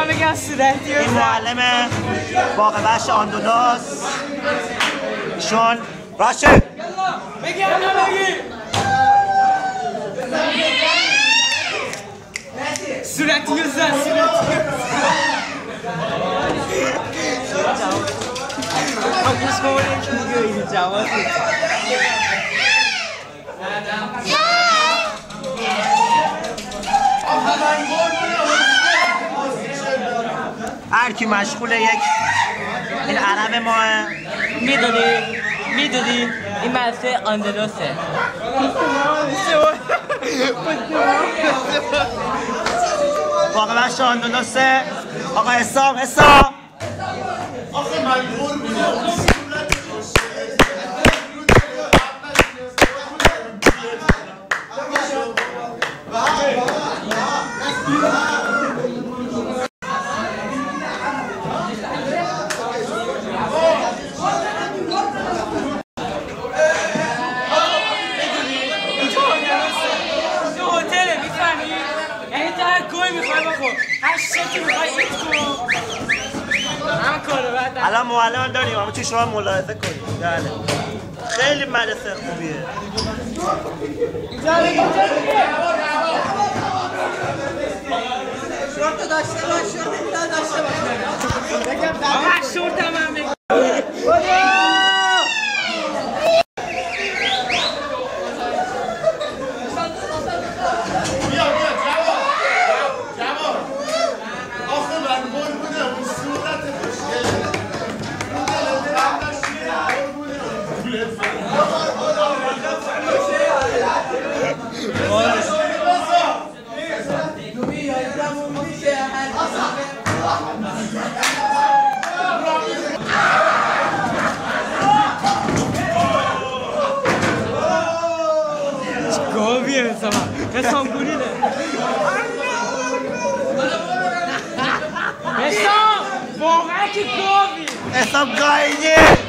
من بگم صورتی این معلم باغ وحش آندوناس ایشون راشه بگم نبگی صورتی و زن صورتی گوش کنم که دیگه این جواب هر کی مشغول یک این عرب ماه میدونی این مدرسه آندلوسه باغ وحش آندوناسه آقا حسام آخه من قربونه الان معلم داریم اما چه شما ملاحظه کنید بله خیلی مدرسه خوبیه شورت داشته باش شورت داشته باش آقا شورت هم بگم گاویه حسام گوریده حسام واقعا که گاوی حسام گاییده